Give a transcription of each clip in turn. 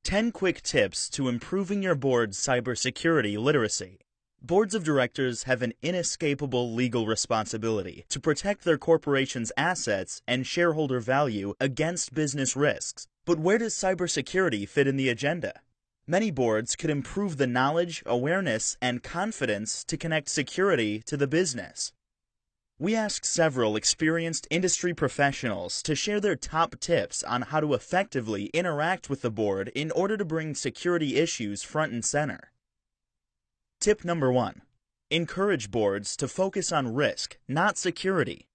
10 quick tips to improving your board's cybersecurity literacy. Boards of directors have an inescapable legal responsibility to protect their corporation's assets and shareholder value against business risks. But where does cybersecurity fit in the agenda? Many boards could improve the knowledge, awareness, and confidence to connect security to the business. We asked several experienced industry professionals to share their top tips on how to effectively interact with the board in order to bring security issues front and center. Tip number 1. Encourage boards to focus on risk, not security.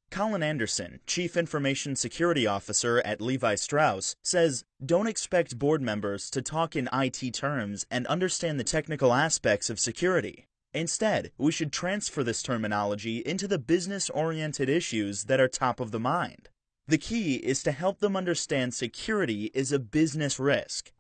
Colin Anderson, Chief Information Security Officer at Levi Strauss, says, "Don't expect board members to talk in IT terms and understand the technical aspects of security. Instead, we should transfer this terminology into the business-oriented issues that are top of the mind. The key is to help them understand security is a business risk."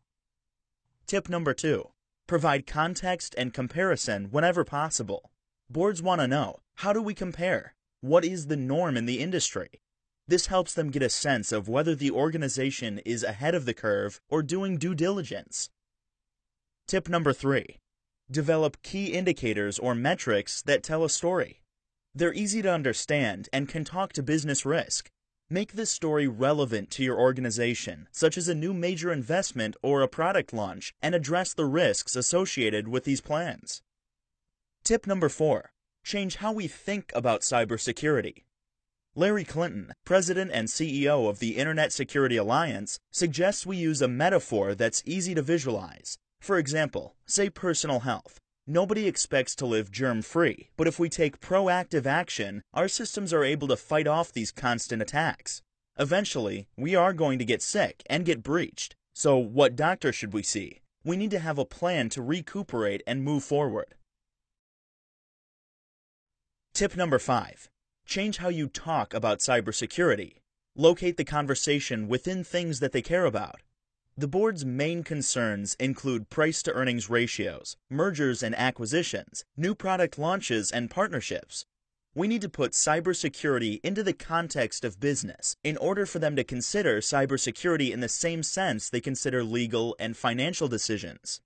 Tip number 2. Provide context and comparison whenever possible. Boards want to know, how do we compare? What is the norm in the industry? This helps them get a sense of whether the organization is ahead of the curve or doing due diligence. Tip number 3. Develop key indicators or metrics that tell a story. They're easy to understand and can talk to business risk. Make this story relevant to your organization, such as a new major investment or a product launch, and address the risks associated with these plans. Tip number 4. Change how we think about cybersecurity. Larry Clinton, President and CEO of the Internet Security Alliance, suggests we use a metaphor that's easy to visualize. For example, say personal health. Nobody expects to live germ-free, but if we take proactive action, our systems are able to fight off these constant attacks. Eventually, we are going to get sick and get breached. So what doctor should we see? We need to have a plan to recuperate and move forward. Tip number 5. Change how you talk about cybersecurity. Locate the conversation within things that they care about. The board's main concerns include price-to-earnings ratios, mergers and acquisitions, new product launches, and partnerships. We need to put cybersecurity into the context of business in order for them to consider cybersecurity in the same sense they consider legal and financial decisions.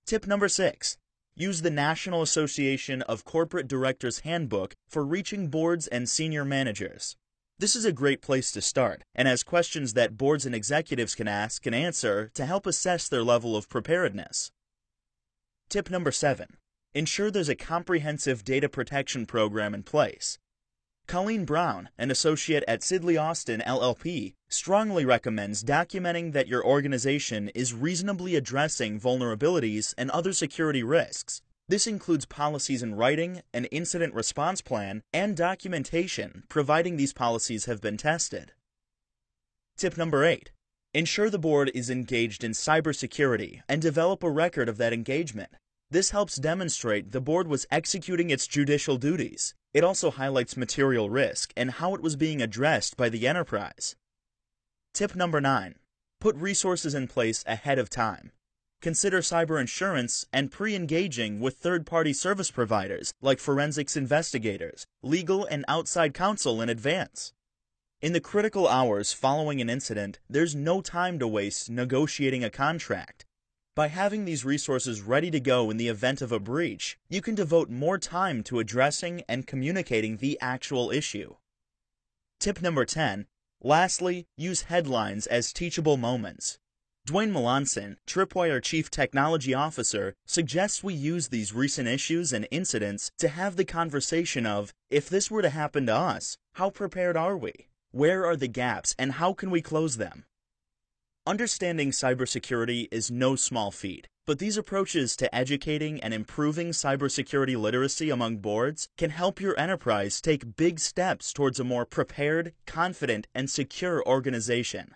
Tip number 6. Use the National Association of Corporate Directors Handbook for reaching boards and senior managers. This is a great place to start, and has questions that boards and executives can ask and answer to help assess their level of preparedness. Tip number 7. Ensure there's a comprehensive data protection program in place. Colleen Brown, an associate at Sidley Austin LLP, strongly recommends documenting that your organization is reasonably addressing vulnerabilities and other security risks. This includes policies in writing, an incident response plan, and documentation, providing these policies have been tested. Tip number 8. Ensure the board is engaged in cybersecurity and develop a record of that engagement. This helps demonstrate the board was executing its judicial duties. It also highlights material risk and how it was being addressed by the enterprise. Tip number 9. Put resources in place ahead of time. Consider cyber insurance and pre-engaging with third-party service providers like forensics investigators, legal and outside counsel in advance. In the critical hours following an incident, there's no time to waste negotiating a contract. By having these resources ready to go in the event of a breach, you can devote more time to addressing and communicating the actual issue. Tip number 10. Lastly, use headlines as teachable moments. Dwayne Melanson, Tripwire Chief Technology Officer, suggests we use these recent issues and incidents to have the conversation of, if this were to happen to us, how prepared are we? Where are the gaps and how can we close them? Understanding cybersecurity is no small feat, but these approaches to educating and improving cybersecurity literacy among boards can help your enterprise take big steps towards a more prepared, confident, and secure organization.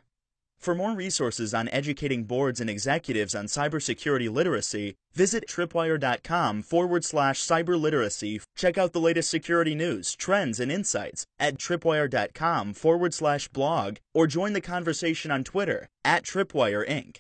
For more resources on educating boards and executives on cybersecurity literacy, visit tripwire.com/cyberliteracy. Check out the latest security news, trends, and insights at tripwire.com/blog, or join the conversation on Twitter @TripWireInc.